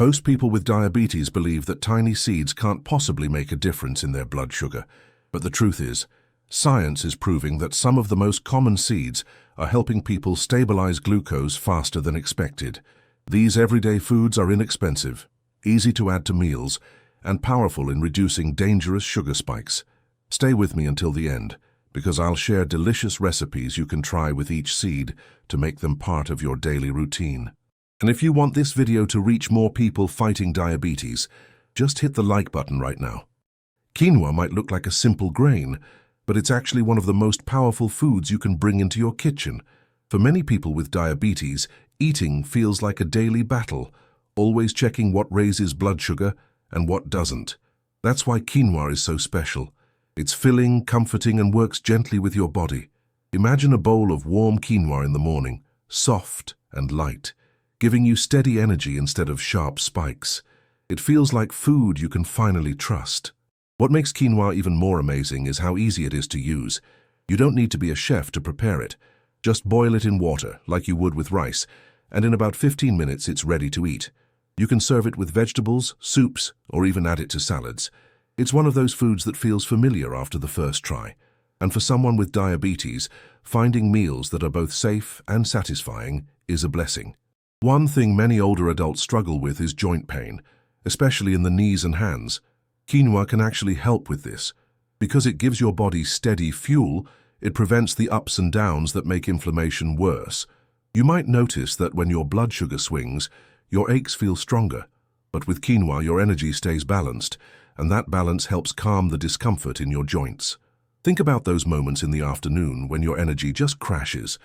Most people with diabetes believe that tiny seeds can't possibly make a difference in their blood sugar. But the truth is, science is proving that some of the most common seeds are helping people stabilize glucose faster than expected. These everyday foods are inexpensive, easy to add to meals, and powerful in reducing dangerous sugar spikes. Stay with me until the end, because I'll share delicious recipes you can try with each seed to make them part of your daily routine. And if you want this video to reach more people fighting diabetes, just hit the like button right now. Quinoa might look like a simple grain, but it's actually one of the most powerful foods you can bring into your kitchen. For many people with diabetes, eating feels like a daily battle, always checking what raises blood sugar and what doesn't. That's why quinoa is so special. It's filling, comforting, and works gently with your body. Imagine a bowl of warm quinoa in the morning, soft and light, giving you steady energy instead of sharp spikes. It feels like food you can finally trust. What makes quinoa even more amazing is how easy it is to use. You don't need to be a chef to prepare it. Just boil it in water, like you would with rice, and in about 15 minutes it's ready to eat. You can serve it with vegetables, soups, or even add it to salads. It's one of those foods that feels familiar after the first try. And for someone with diabetes, finding meals that are both safe and satisfying is a blessing. One thing many older adults struggle with is joint pain, especially in the knees and hands. Quinoa can actually help with this. Because it gives your body steady fuel, it prevents the ups and downs that make inflammation worse. You might notice that when your blood sugar swings, your aches feel stronger. But with quinoa, your energy stays balanced, and that balance helps calm the discomfort in your joints. Think about those moments in the afternoon when your energy just crashes.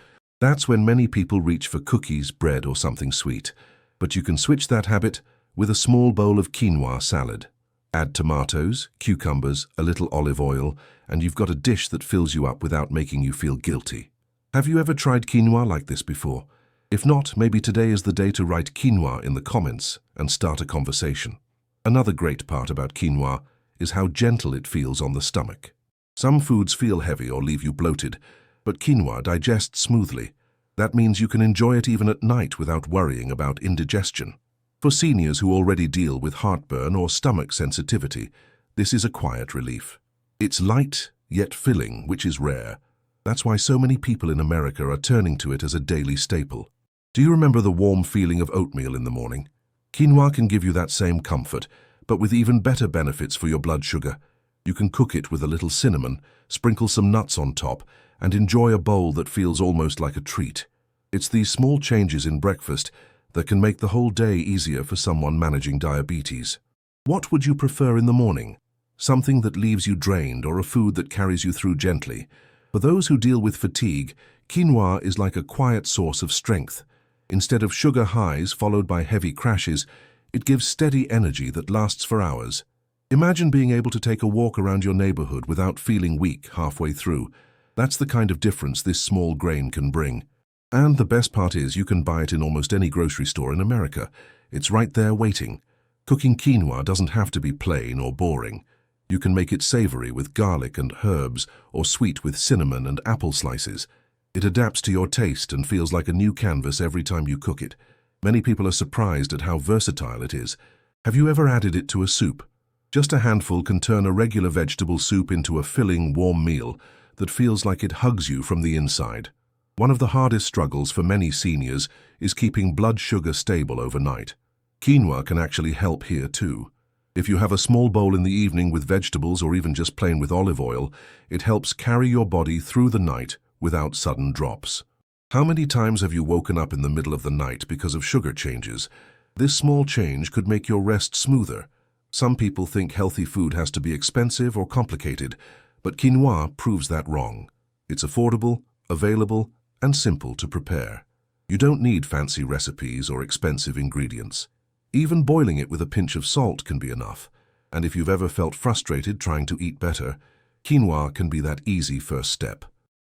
That's when many people reach for cookies, bread, or something sweet. But you can switch that habit with a small bowl of quinoa salad. Add tomatoes, cucumbers, a little olive oil, and you've got a dish that fills you up without making you feel guilty. Have you ever tried quinoa like this before? If not, maybe today is the day to write quinoa in the comments and start a conversation. Another great part about quinoa is how gentle it feels on the stomach. Some foods feel heavy or leave you bloated, but quinoa digests smoothly. That means you can enjoy it even at night without worrying about indigestion. For seniors who already deal with heartburn or stomach sensitivity, this is a quiet relief. It's light, yet filling, which is rare. That's why so many people in America are turning to it as a daily staple. Do you remember the warm feeling of oatmeal in the morning? Quinoa can give you that same comfort, but with even better benefits for your blood sugar. You can cook it with a little cinnamon, sprinkle some nuts on top, and enjoy a bowl that feels almost like a treat. It's these small changes in breakfast that can make the whole day easier for someone managing diabetes. What would you prefer in the morning? Something that leaves you drained or a food that carries you through gently? For those who deal with fatigue, quinoa is like a quiet source of strength. Instead of sugar highs followed by heavy crashes, it gives steady energy that lasts for hours. Imagine being able to take a walk around your neighborhood without feeling weak halfway through. That's the kind of difference this small grain can bring. And the best part is you can buy it in almost any grocery store in America. It's right there waiting. Cooking quinoa doesn't have to be plain or boring. You can make it savory with garlic and herbs or sweet with cinnamon and apple slices. It adapts to your taste and feels like a new canvas every time you cook it. Many people are surprised at how versatile it is. Have you ever added it to a soup? Just a handful can turn a regular vegetable soup into a filling, warm meal that feels like it hugs you from the inside. One of the hardest struggles for many seniors is keeping blood sugar stable overnight. Quinoa can actually help here too. If you have a small bowl in the evening with vegetables or even just plain with olive oil, it helps carry your body through the night without sudden drops. How many times have you woken up in the middle of the night because of sugar changes? This small change could make your rest smoother. Some people think healthy food has to be expensive or complicated, but quinoa proves that wrong. It's affordable, available, and simple to prepare. You don't need fancy recipes or expensive ingredients. Even boiling it with a pinch of salt can be enough. And if you've ever felt frustrated trying to eat better, quinoa can be that easy first step.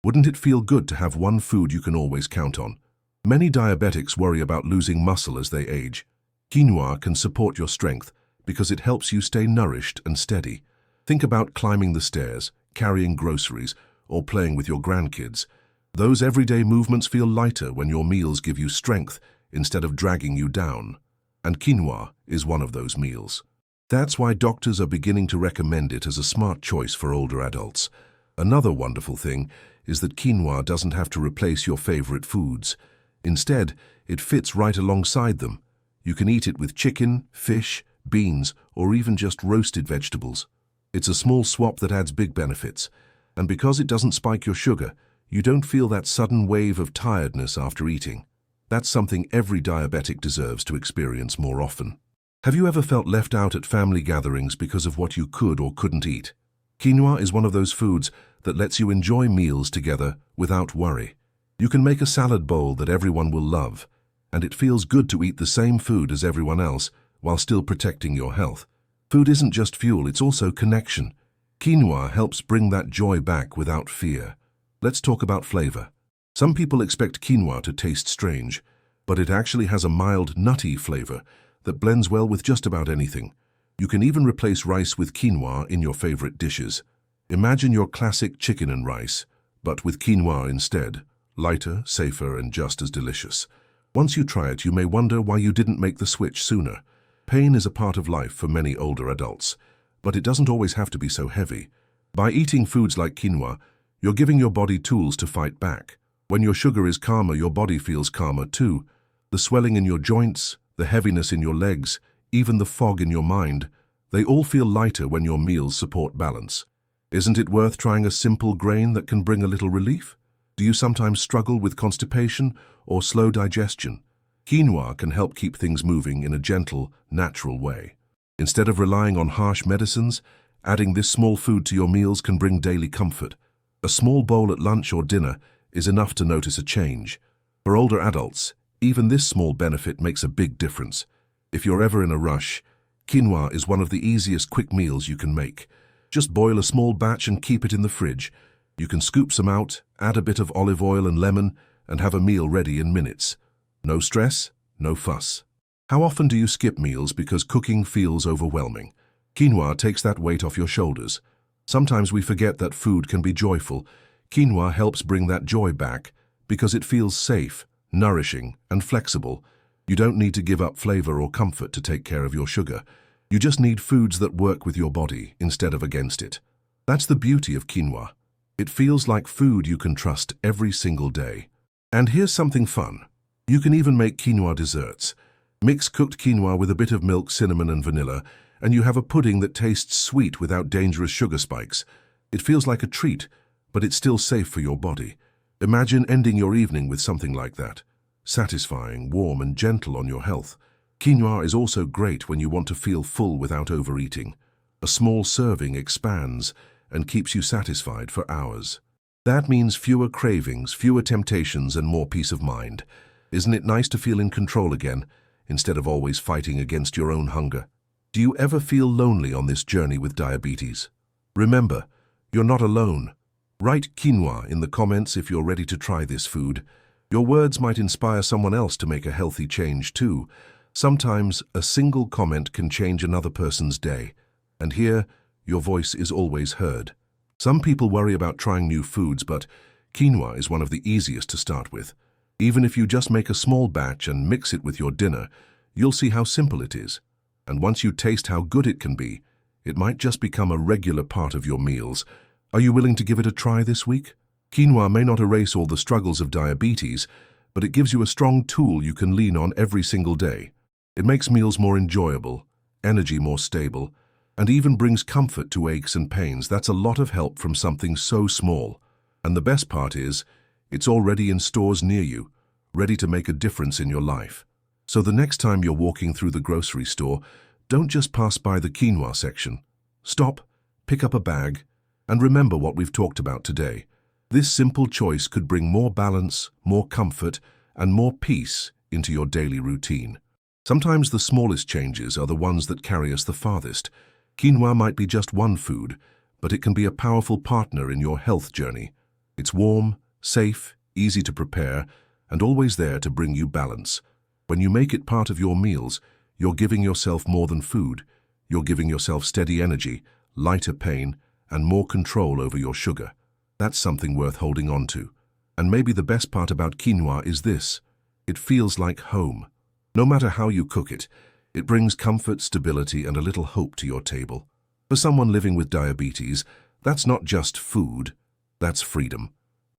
Wouldn't it feel good to have one food you can always count on? Many diabetics worry about losing muscle as they age. Quinoa can support your strength because it helps you stay nourished and steady. Think about climbing the stairs, carrying groceries, or playing with your grandkids. Those everyday movements feel lighter when your meals give you strength instead of dragging you down. And quinoa is one of those meals. That's why doctors are beginning to recommend it as a smart choice for older adults. Another wonderful thing is that quinoa doesn't have to replace your favorite foods. Instead, it fits right alongside them. You can eat it with chicken, fish, beans, or even just roasted vegetables. It's a small swap that adds big benefits. And because it doesn't spike your sugar, you don't feel that sudden wave of tiredness after eating. That's something every diabetic deserves to experience more often. Have you ever felt left out at family gatherings because of what you could or couldn't eat? Quinoa is one of those foods that lets you enjoy meals together without worry. You can make a salad bowl that everyone will love, and it feels good to eat the same food as everyone else while still protecting your health. Food isn't just fuel, it's also connection. Quinoa helps bring that joy back without fear. Let's talk about flavor. Some people expect quinoa to taste strange, but it actually has a mild, nutty flavor that blends well with just about anything. You can even replace rice with quinoa in your favorite dishes. Imagine your classic chicken and rice, but with quinoa instead. Lighter, safer, and just as delicious. Once you try it, you may wonder why you didn't make the switch sooner. Pain is a part of life for many older adults, but it doesn't always have to be so heavy. By eating foods like quinoa, you're giving your body tools to fight back. When your sugar is calmer, your body feels calmer too. The swelling in your joints, the heaviness in your legs, even the fog in your mind, they all feel lighter when your meals support balance. Isn't it worth trying a simple grain that can bring a little relief? Do you sometimes struggle with constipation or slow digestion? Quinoa can help keep things moving in a gentle, natural way. Instead of relying on harsh medicines, adding this small food to your meals can bring daily comfort. A small bowl at lunch or dinner is enough to notice a change. For older adults, even this small benefit makes a big difference. If you're ever in a rush, quinoa is one of the easiest quick meals you can make. Just boil a small batch and keep it in the fridge. You can scoop some out, add a bit of olive oil and lemon, and have a meal ready in minutes. No stress, no fuss. How often do you skip meals because cooking feels overwhelming? Quinoa takes that weight off your shoulders. Sometimes we forget that food can be joyful. Quinoa helps bring that joy back because it feels safe, nourishing, and flexible. You don't need to give up flavor or comfort to take care of your sugar. You just need foods that work with your body instead of against it. That's the beauty of quinoa. It feels like food you can trust every single day. And here's something fun. You can even make quinoa desserts. Mix cooked quinoa with a bit of milk, cinnamon, and vanilla, and you have a pudding that tastes sweet without dangerous sugar spikes. It feels like a treat, but it's still safe for your body. Imagine ending your evening with something like that. Satisfying, warm, and gentle on your health. Quinoa is also great when you want to feel full without overeating. A small serving expands and keeps you satisfied for hours. That means fewer cravings, fewer temptations, and more peace of mind. Isn't it nice to feel in control again, instead of always fighting against your own hunger? Do you ever feel lonely on this journey with diabetes? Remember, you're not alone. Write quinoa in the comments if you're ready to try this food. Your words might inspire someone else to make a healthy change too. Sometimes a single comment can change another person's day. And here, your voice is always heard. Some people worry about trying new foods, but quinoa is one of the easiest to start with. Even if you just make a small batch and mix it with your dinner, you'll see how simple it is. And once you taste how good it can be, it might just become a regular part of your meals. Are you willing to give it a try this week? Quinoa may not erase all the struggles of diabetes, but it gives you a strong tool you can lean on every single day. It makes meals more enjoyable, energy more stable, and even brings comfort to aches and pains. That's a lot of help from something so small. And the best part is, it's already in stores near you, ready to make a difference in your life. So the next time you're walking through the grocery store, don't just pass by the quinoa section. Stop, pick up a bag, and remember what we've talked about today. This simple choice could bring more balance, more comfort, and more peace into your daily routine. Sometimes the smallest changes are the ones that carry us the farthest. Quinoa might be just one food, but it can be a powerful partner in your health journey. It's warm, safe, easy to prepare, and always there to bring you balance. When you make it part of your meals, you're giving yourself more than food. You're giving yourself steady energy, lighter pain, and more control over your sugar. That's something worth holding on to. And maybe the best part about quinoa is this: it feels like home. No matter how you cook it, It brings comfort, stability, and a little hope to your table. For someone living with diabetes, that's not just food, that's freedom.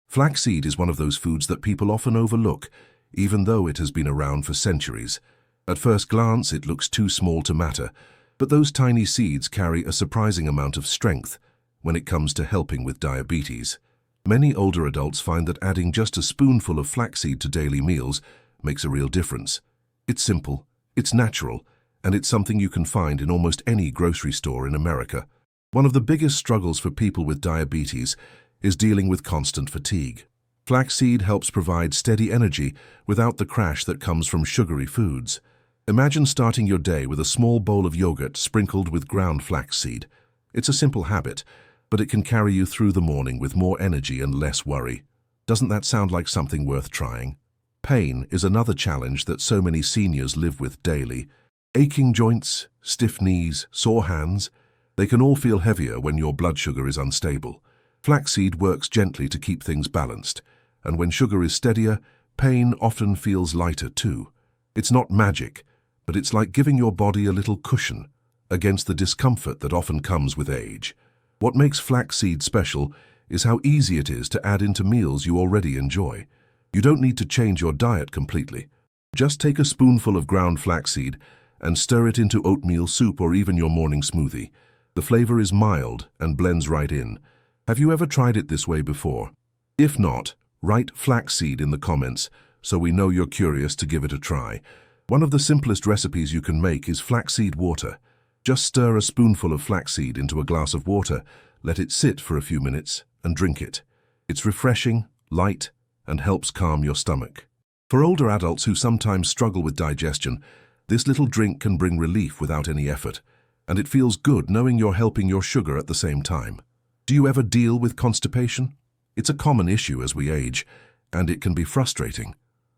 Flaxseed is one of those foods that people often overlook, even though it has been around for centuries. At first glance, it looks too small to matter, but those tiny seeds carry a surprising amount of strength when it comes to helping with diabetes. Many older adults find that adding just a spoonful of flaxseed to daily meals makes a real difference. It's simple, it's natural, and it's something you can find in almost any grocery store in America. One of the biggest struggles for people with diabetes is dealing with constant fatigue. Flaxseed helps provide steady energy without the crash that comes from sugary foods. Imagine starting your day with a small bowl of yogurt sprinkled with ground flaxseed. It's a simple habit, but it can carry you through the morning with more energy and less worry. Doesn't that sound like something worth trying? Pain is another challenge that so many seniors live with daily. Aching joints, stiff knees, sore hands, they can all feel heavier when your blood sugar is unstable. Flaxseed works gently to keep things balanced, and when sugar is steadier, pain often feels lighter too. It's not magic, but it's like giving your body a little cushion against the discomfort that often comes with age. What makes flaxseed special is how easy it is to add into meals you already enjoy. You don't need to change your diet completely. Just take a spoonful of ground flaxseed and stir it into oatmeal soup or even your morning smoothie. The flavor is mild and blends right in. Have you ever tried it this way before? If not, write flaxseed in the comments so we know you're curious to give it a try. One of the simplest recipes you can make is flaxseed water. Just stir a spoonful of flaxseed into a glass of water, let it sit for a few minutes, and drink it. It's refreshing, light, and helps calm your stomach. For older adults who sometimes struggle with digestion, this little drink can bring relief without any effort, and it feels good knowing you're helping your sugar at the same time. Do you ever deal with constipation? It's a common issue as we age, and it can be frustrating.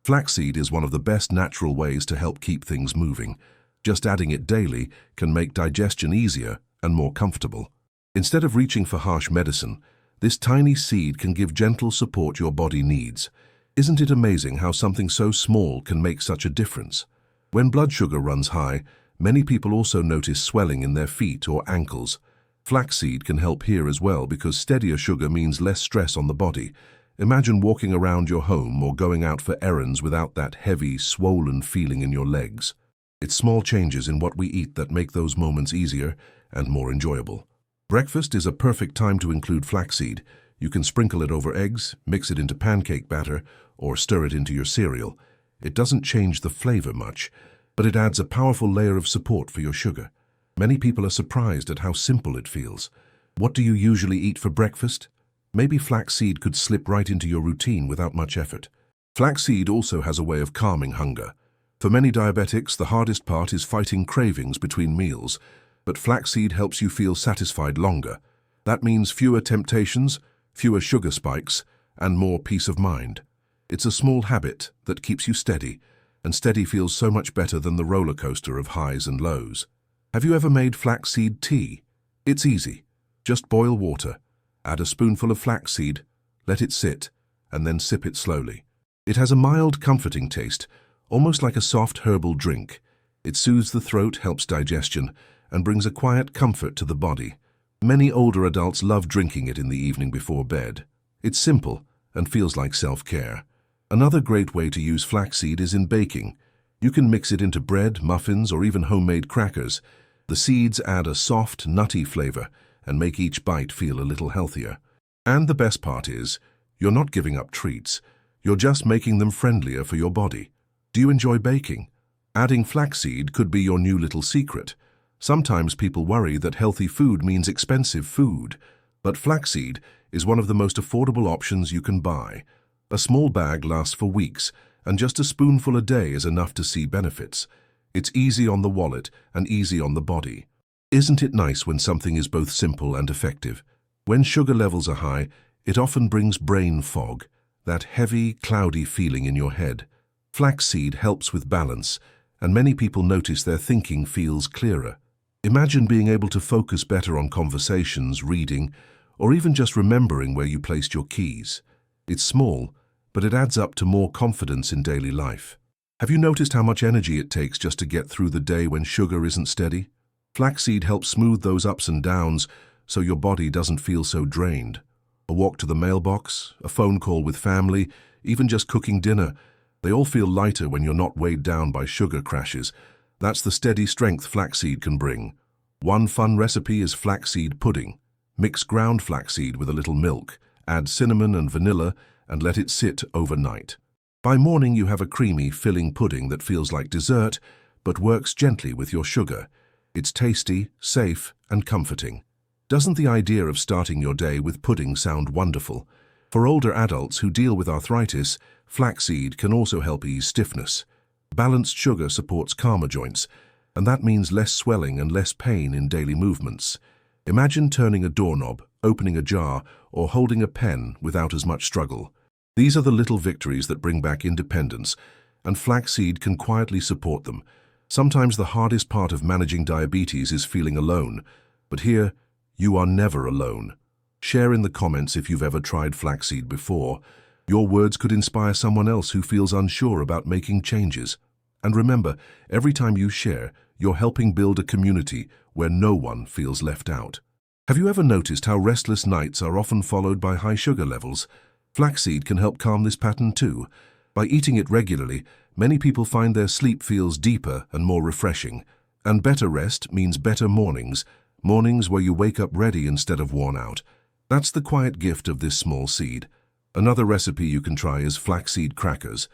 Flaxseed is one of the best natural ways to help keep things moving. Just adding it daily can make digestion easier and more comfortable. Instead of reaching for harsh medicine, this tiny seed can give gentle support your body needs. Isn't it amazing how something so small can make such a difference? When blood sugar runs high, many people also notice swelling in their feet or ankles. Flaxseed can help here as well because steadier sugar means less stress on the body. Imagine walking around your home or going out for errands without that heavy, swollen feeling in your legs. It's small changes in what we eat that make those moments easier and more enjoyable. Breakfast is a perfect time to include flaxseed. You can sprinkle it over eggs, mix it into pancake batter, or stir it into your cereal. It doesn't change the flavor much, but it adds a powerful layer of support for your sugar. Many people are surprised at how simple it feels. What do you usually eat for breakfast? Maybe flaxseed could slip right into your routine without much effort. Flaxseed also has a way of calming hunger. For many diabetics, the hardest part is fighting cravings between meals, but flaxseed helps you feel satisfied longer. That means fewer temptations, fewer sugar spikes, and more peace of mind. It's a small habit that keeps you steady, and steady feels so much better than the roller coaster of highs and lows. Have you ever made flaxseed tea? It's easy. Just boil water, add a spoonful of flaxseed, let it sit, and then sip it slowly. It has a mild, comforting taste, almost like a soft herbal drink. It soothes the throat, helps digestion, and brings a quiet comfort to the body. Many older adults love drinking it in the evening before bed. It's simple and feels like self-care. Another great way to use flaxseed is in baking. You can mix it into bread, muffins, or even homemade crackers. The seeds add a soft, nutty flavor and make each bite feel a little healthier. And the best part is, you're not giving up treats. You're just making them friendlier for your body. Do you enjoy baking? Adding flaxseed could be your new little secret. Sometimes people worry that healthy food means expensive food, but flaxseed is one of the most affordable options you can buy. A small bag lasts for weeks, and just a spoonful a day is enough to see benefits. It's easy on the wallet and easy on the body. Isn't it nice when something is both simple and effective? When sugar levels are high, it often brings brain fog, that heavy, cloudy feeling in your head. Flaxseed helps with balance, and many people notice their thinking feels clearer. Imagine being able to focus better on conversations, reading, or even just remembering where you placed your keys. It's small, but it adds up to more confidence in daily life. Have you noticed how much energy it takes just to get through the day when sugar isn't steady? Flaxseed helps smooth those ups and downs so your body doesn't feel so drained. A walk to the mailbox, a phone call with family, even just cooking dinner, they all feel lighter when you're not weighed down by sugar crashes. That's the steady strength flaxseed can bring. One fun recipe is flaxseed pudding. Mix ground flaxseed with a little milk, add cinnamon and vanilla, and let it sit overnight. By morning you have a creamy, filling pudding that feels like dessert, but works gently with your sugar. It's tasty, safe, and comforting. Doesn't the idea of starting your day with pudding sound wonderful? For older adults who deal with arthritis, flaxseed can also help ease stiffness. Balanced sugar supports calmer joints, and that means less swelling and less pain in daily movements. Imagine turning a doorknob, opening a jar, or holding a pen without as much struggle. These are the little victories that bring back independence, and flaxseed can quietly support them. Sometimes the hardest part of managing diabetes is feeling alone, but here, you are never alone. Share in the comments if you've ever tried flaxseed before. Your words could inspire someone else who feels unsure about making changes. And remember, every time you share, you're helping build a community where no one feels left out. Have you ever noticed how restless nights are often followed by high sugar levels? Flaxseed can help calm this pattern too. By eating it regularly, many people find their sleep feels deeper and more refreshing. And better rest means better mornings where you wake up ready instead of worn out. That's the quiet gift of this small seed. Another recipe you can try is flaxseed crackers.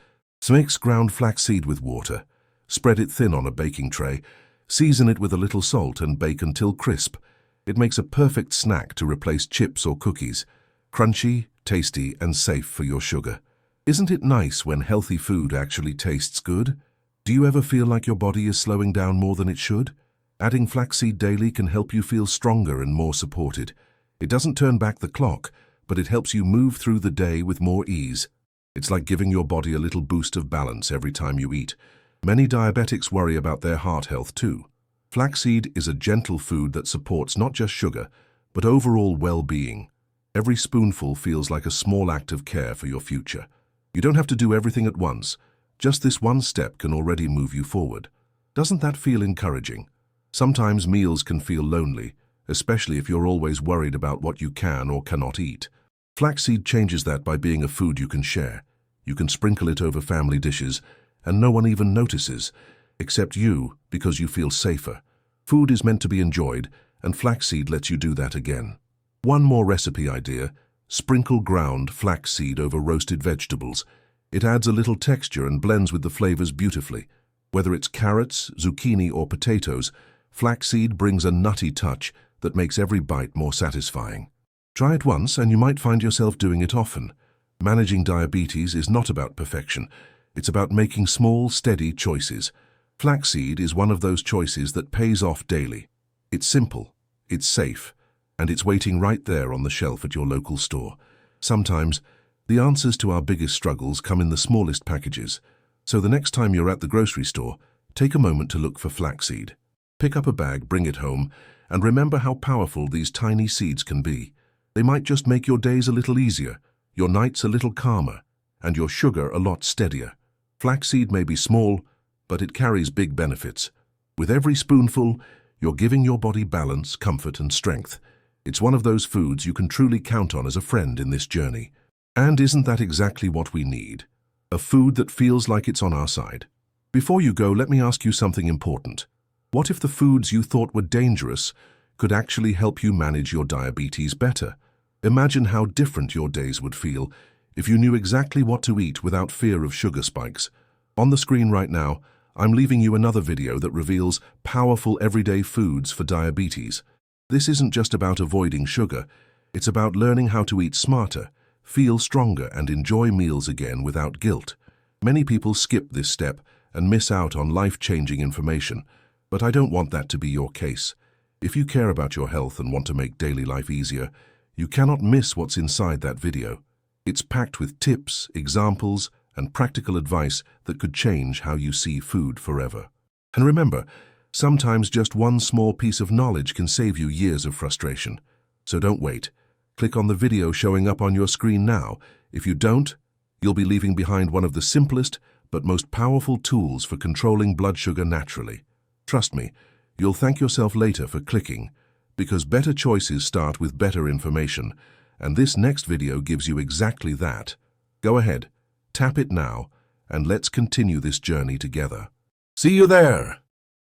Mix ground flaxseed with water. Spread it thin on a baking tray. Season it with a little salt and bake until crisp. It makes a perfect snack to replace chips or cookies. Crunchy, tasty, and safe for your sugar. Isn't it nice when healthy food actually tastes good? Do you ever feel like your body is slowing down more than it should? Adding flaxseed daily can help you feel stronger and more supported. It doesn't turn back the clock, but it helps you move through the day with more ease. It's like giving your body a little boost of balance every time you eat. Many diabetics worry about their heart health too. Flaxseed is a gentle food that supports not just sugar, but overall well-being. Every spoonful feels like a small act of care for your future. You don't have to do everything at once. Just this one step can already move you forward. Doesn't that feel encouraging? Sometimes meals can feel lonely, especially if you're always worried about what you can or cannot eat. Flaxseed changes that by being a food you can share. You can sprinkle it over family dishes, and no one even notices, except you, because you feel safer. Food is meant to be enjoyed, and flaxseed lets you do that again. One more recipe idea: sprinkle ground flaxseed over roasted vegetables. It adds a little texture and blends with the flavors beautifully. Whether it's carrots, zucchini, or potatoes, flaxseed brings a nutty touch that makes every bite more satisfying. Try it once and you might find yourself doing it often. Managing diabetes is not about perfection. It's about making small, steady choices. Flaxseed is one of those choices that pays off daily. It's simple, it's safe, and it's waiting right there on the shelf at your local store. Sometimes, the answers to our biggest struggles come in the smallest packages. So the next time you're at the grocery store, take a moment to look for flaxseed. Pick up a bag, bring it home, and remember how powerful these tiny seeds can be. They might just make your days a little easier, your nights a little calmer, and your sugar a lot steadier. Flaxseed may be small, but it carries big benefits. With every spoonful, you're giving your body balance, comfort, and strength. It's one of those foods you can truly count on as a friend in this journey. And isn't that exactly what we need? A food that feels like it's on our side. Before you go, let me ask you something important. What if the foods you thought were dangerous could actually help you manage your diabetes better? Imagine how different your days would feel if you knew exactly what to eat without fear of sugar spikes. On the screen right now, I'm leaving you another video that reveals powerful everyday foods for diabetes. This isn't just about avoiding sugar, it's about learning how to eat smarter, feel stronger, and enjoy meals again without guilt. Many people skip this step and miss out on life-changing information, but I don't want that to be your case. If you care about your health and want to make daily life easier, you cannot miss what's inside that video. It's packed with tips, examples, and practical advice that could change how you see food forever. And remember, sometimes just one small piece of knowledge can save you years of frustration. So don't wait. Click on the video showing up on your screen now. If you don't, you'll be leaving behind one of the simplest but most powerful tools for controlling blood sugar naturally. Trust me, you'll thank yourself later for clicking, because better choices start with better information, and this next video gives you exactly that. Go ahead, tap it now, and let's continue this journey together. See you there!